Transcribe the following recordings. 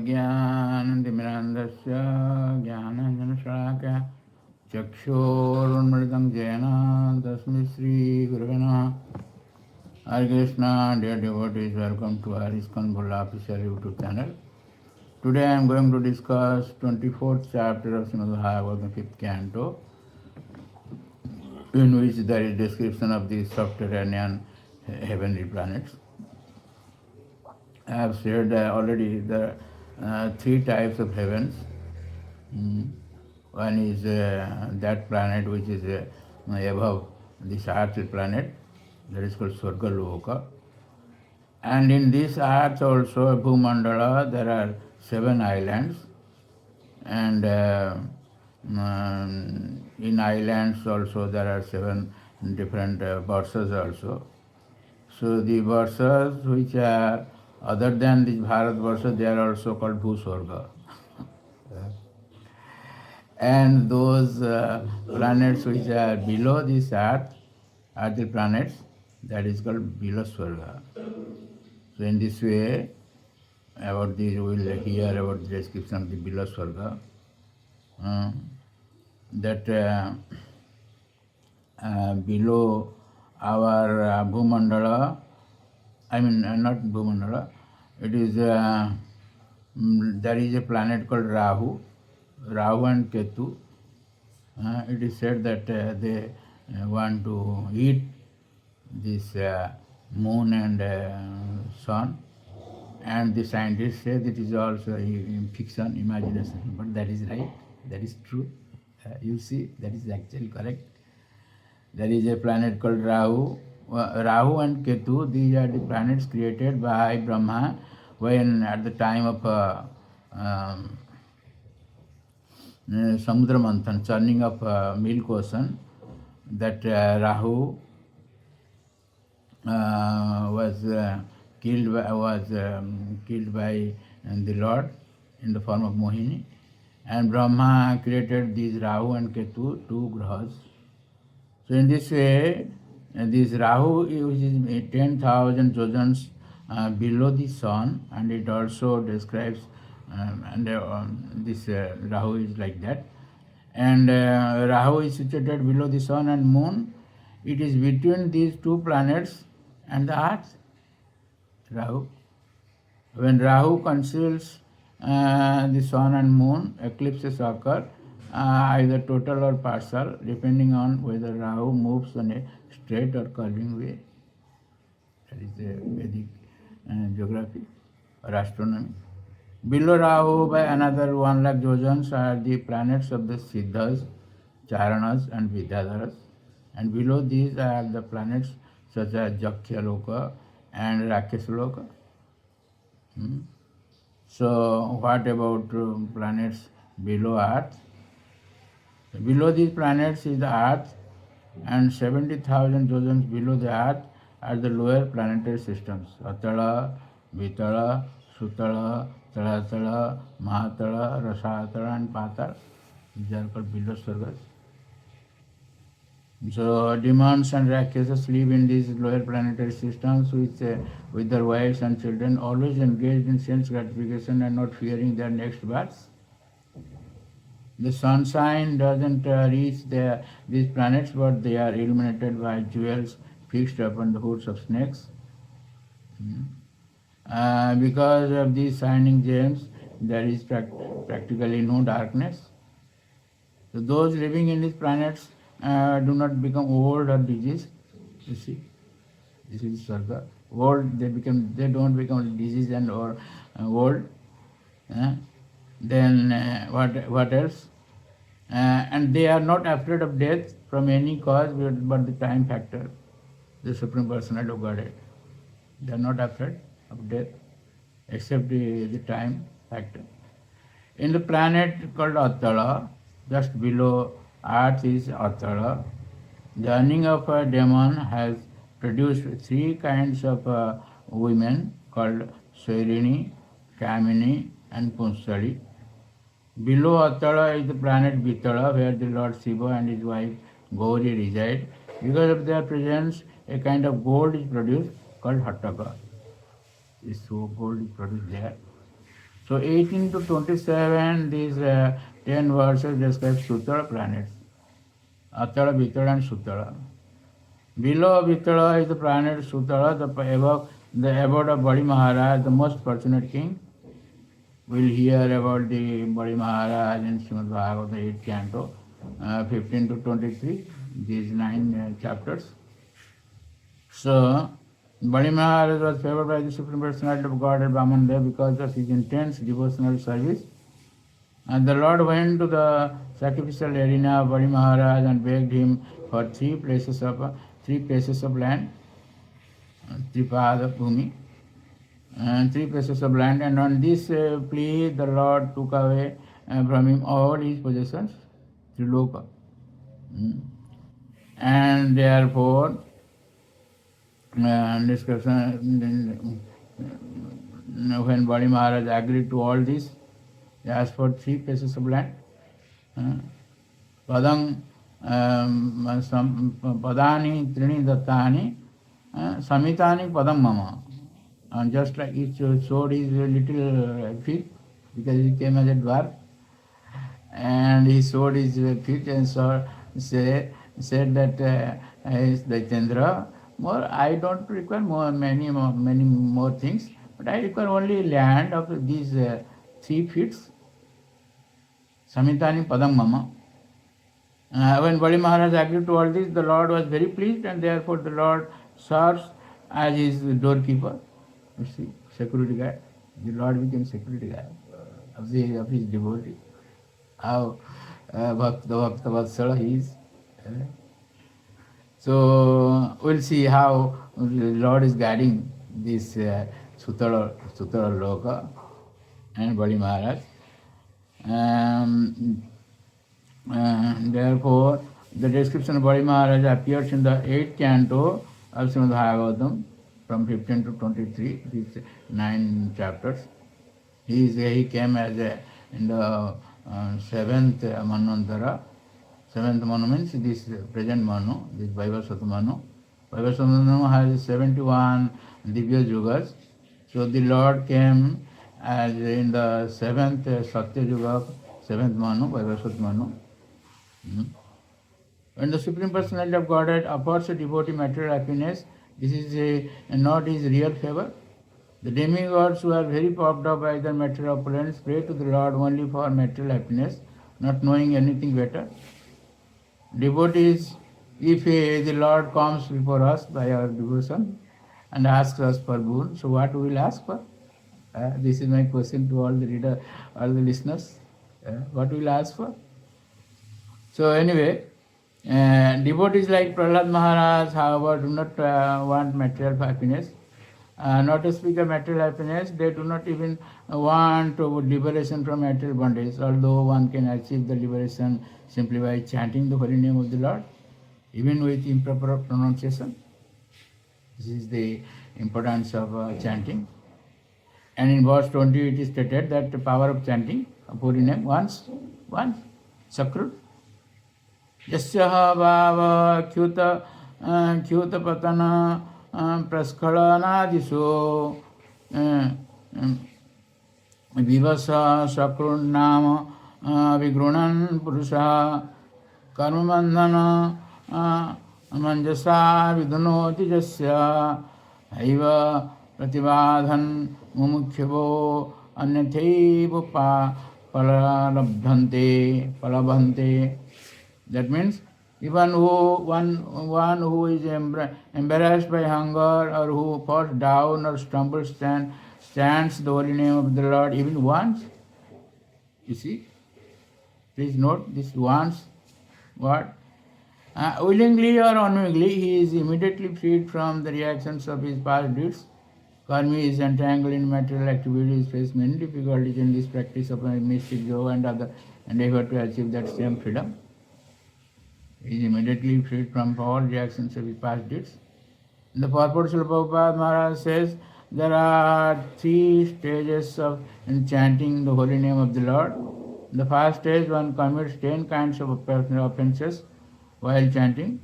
विज्ञानतिमिरान्धस्य ज्ञानञ्जनशलाकया चक्षुरुन्मिलितं येन तस्मै श्रीगुरवे नमः. Hare Krishna, dear devotees, welcome to our Iskcon official YouTube channel. Today I am going to discuss 24th chapter of Srimad Bhagavatam, 5th canto, in which there is description of the subterranean heavenly planets. I have said already there are three types of heavens. One is that planet which is above this earth planet, that is called Swarga Loka. And in this earth also, Bhumandala, there are 7 islands. And in islands also there are 7 different varsas also. So the varsas which are other than this Bharat Varsha, they are also called Bhuswarga. And those planets which are below this earth are the planets that is called below Swarga. So in this way, about this we will hear about the description of the below Swarga. That below our Bhumandala, I mean not Bhumandala, it is there is a planet called Rahu and Ketu. It is said that they want to eat this moon and sun, and the scientists say that it is also fiction, imagination, but that is right, that is true. You see, that is actually correct. There is a planet called Rahu and Ketu. These are the planets created by Brahma when at the time of Samudra Manthan, churning of milk ocean, that Rahu was killed by the Lord in the form of Mohini, and Brahma created these Rahu and Ketu, 2 grahas. So in this way, this Rahu is 10,000 yojans below the sun, and it also describes, this Rahu is like that. And Rahu is situated below the sun and moon. It is between these 2 planets and the earth, Rahu. When Rahu conceals the sun and moon, eclipses occur, either total or partial, depending on whether Rahu moves on a straight or curving way. That is the Vedic geography or astronomy. Below Rahu by another 1 lakh yojans are the planets of the Siddhas, Charanas and Vidyadharas. And below these are the planets such as Jakhya Loka and Rakesh Loka. So what about planets below Earth? Below these planets is the Earth, and 70,000 yojans below the Earth are the lower planetary systems: Atala, Vitala, Sutala, Talatala, Mahatala, Rasatala and Patala. These are called below Swargas. So demons and Rakshasas live in these lower planetary systems with their wives and children, always engaged in sense gratification and not fearing their next births. The sunshine doesn't reach these planets, but they are illuminated by jewels fixed upon the hoods of snakes. Because of these shining gems, there is practically no darkness. So those living in these planets do not become old or diseased. You see, this is Swarga. Old, they don't become diseased and or old. Then what else? And they are not afraid of death from any cause but the time factor, the Supreme Personality of Godhead. They are not afraid of death except the time factor. In the planet called Atala, just below Earth is Atala. The earning of a demon has produced 3 kinds of women called Sairini, Kamini and Punsali. Below Atala is the planet Vitala, where the Lord Shiva and his wife Gauri reside. Because of their presence, a kind of gold is produced called Hattaka. This gold is produced there. So 18 to 27, these 10 verses describe Sutara planets. Atala, Vitala and Sutara. Below Vitala is the planet Sutara, the abode of Bali Maharaj, the most fortunate king. We'll hear about the Bali Maharaj in Srimad Bhagavata 8th canto, 15 to 23, these 9 chapters. So, Bali Maharaj was favored by the Supreme Personality of Godhead Vamandev because of his intense devotional service. And the Lord went to the sacrificial arena of Bali Maharaj and begged him for three places of land, Tripada Bhumi, and 3 places of land. And on this plea, the Lord took away from him all his possessions, Triloka. And therefore, discussion when Bali Maharaj agreed to all this, he asked for 3 places of land. Padang Padani Trini Dattani Samitani Padam Mama. And just like he showed his little feet, because he came as a dwarf, and he showed his feet and said that the Chandra, I don't require many more things, but I require only land of these 3 feet. Samitani Padam Mama. When Bali Maharaj agreed to all this, the Lord was very pleased, and therefore the Lord serves as his doorkeeper. You see, security guard. The Lord became security guard of his devotee. How Bhakta Vatsala he is. So we'll see how the Lord is guiding this Sutara Loka and Bali Maharaj. Therefore, the description of Bali Maharaj appears in the 8th canto of Srimad Bhagavatam from 15 to 23, these 9 chapters. He came as in the 7th Manvantara. 7th Manu means this present Manu, this Vaivasvata Manu. Vaivasvata Manu has 71 Divya Yugas. So the Lord came as in the 7th Satya Yuga, 7th Manu, Vaivasvata Manu. When the Supreme Personality of Godhead offers a devotee material happiness, this is not his real favor. The demigods who are very puffed up by their material opulence pray to the Lord only for material happiness, not knowing anything better. Devotees, if the Lord comes before us by our devotion and asks us for boon, so what we will ask for? This is my question to all the listeners. What we will ask for? So anyway, devotees like Prahlad Maharaj, however, do not want material happiness. Not to speak of material happiness, they do not even want liberation from material bondage, although one can achieve the liberation simply by chanting the holy name of the Lord, even with improper pronunciation. This is the importance of chanting. And in verse 20 it is stated that the power of chanting of holy name once, Sakrut. Yasya bhava kyuta patana praskhalanadiso vivasa sakrun nama vigrunan purusha karmabandhana manjasa vidunoti jasya haiva pratibadhan mumukhyavo anyathaiva palabhante. That means even one who is embarrassed by hunger or who falls down or stumbles stands the holy name of the Lord even once. You see, please note this once. What? Willingly or unwillingly, he is immediately freed from the reactions of his past deeds. Karmi is entangled in material activities, face many difficulties in this practice of mystic yoga and other endeavor to achieve that same freedom. He is immediately freed from all reactions of his past deeds. In the purport, Srila Prabhupada Maharaj says there are 3 stages in chanting the holy name of the Lord. In the first stage, one commits 10 kinds of offenses while chanting.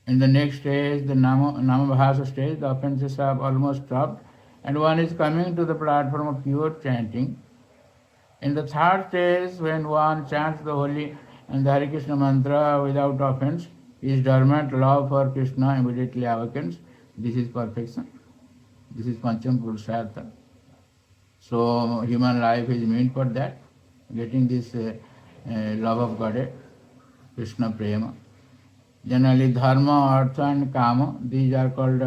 In the next stage, the Namabhasa stage, the offenses are almost stopped, and one is coming to the platform of pure chanting. In the third stage, when one chants the holy and the Hare Krishna mantra without offense, his dormant love for Krishna immediately awakens. This is perfection. This is Pancham Purushartha. So human life is meant for that, getting this love of Godhead, Krishna Prema. Generally, dharma, artha and kama, these are called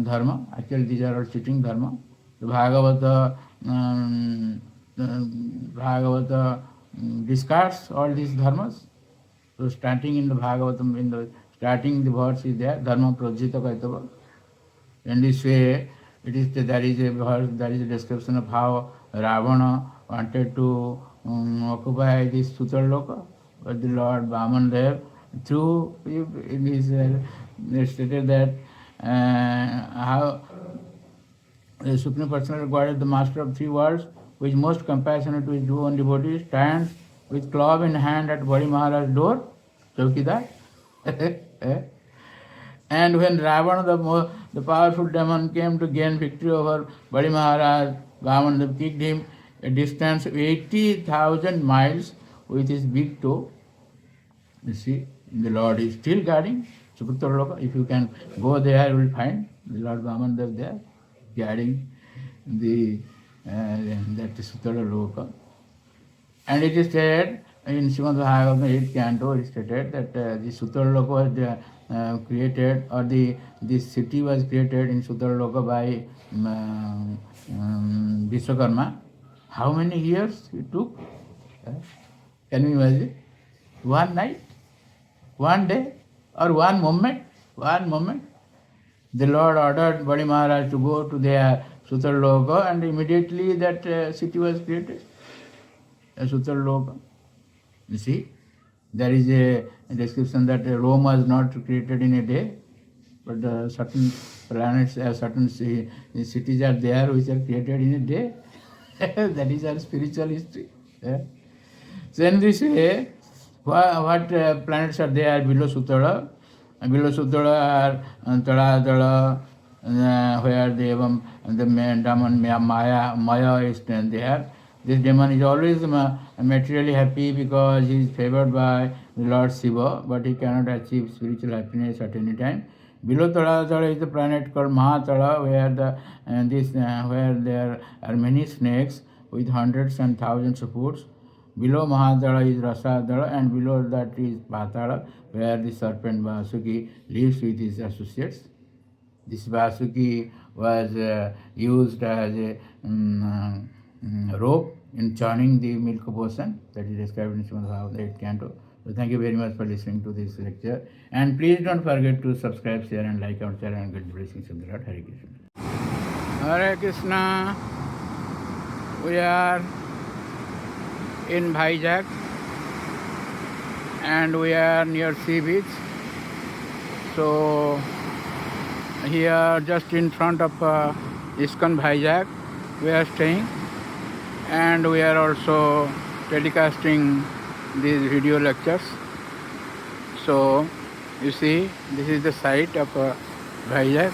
dharma. Actually, these are all cheating dharma. The Bhagavata discards all these dharmas. So starting in the Bhagavatam, in the starting the verse is there, dharma prajita kaitava. In this way, it is there is a verse, there is a description of how Ravana wanted to occupy this Sutraloka, but the Lord Vaman Dev through in his stated that how the Supreme Personality of Godhead, the Master of three worlds, who is most compassionate to his own devotees, stands with club in hand at Bari Maharaj's door, Chaukidar. And when Ravana, the powerful demon, came to gain victory over Bari Maharaj, Vaman kicked him a distance of 80,000 miles with his big toe. You see, the Lord is still guarding Supraloka. If you can go there, you will find the Lord Vaman there guarding the that Sutraloka. And it is said in Srimad Bhagavatam 8th canto, it is stated that the Sutraloka was created, or this city was created in Sutraloka by Vishwakarma. How many years it took? Can you imagine? One night, one day, or one moment? One moment. The Lord ordered Bali Maharaj to go to their Sutraloka, and immediately that city was created. Sutraloka. You see, there is a description that Rome was not created in a day, but certain planets, certain cities are there which are created in a day. That is our spiritual history. So in this way, what planets are there below Sutala? Below Sutala are Tala, where the demon Maya is there. This demon is always materially happy because he is favored by the Lord Shiva, but he cannot achieve spiritual happiness at any time. Below Tala is the planet called Mahatala, where there are many snakes with hundreds and thousands of foots. Below Mahatala is Rasadala, and below that is Patala, where the serpent Vasuki lives with his associates. This Vasuki was used as a rope in churning the milk of ocean, that is described in Srimad Bhagavatam 8th canto. So thank you very much for listening to this lecture, and please don't forget to subscribe, share and like our channel, and get the blessings of the Lord. Hare Krishna. Hare Krishna. We are in Vizag and we are near sea beach. So here just in front of Iskcon Vizag we are staying, and we are also telecasting these video lectures. So you see, this is the site of Vizag,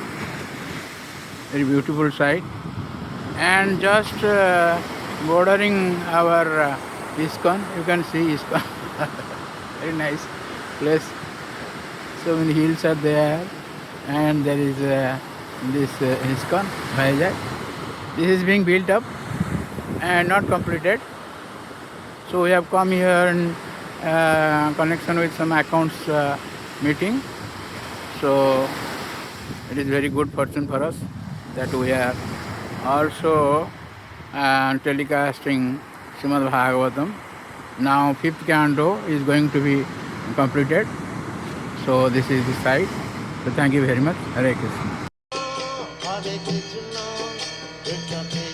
very beautiful site, and just bordering our Iskcon, you can see Iskcon. Very nice place. So many hills are there, and there is this Iskcon Vizag. This is being built up and not completed. So we have come here in connection with some accounts meeting. So it is very good fortune for us that we are also telecasting Srimad Bhagavatam. Now 5th canto is going to be completed. So this is the site. So thank you very much. Hare Krishna. Hare Krishna.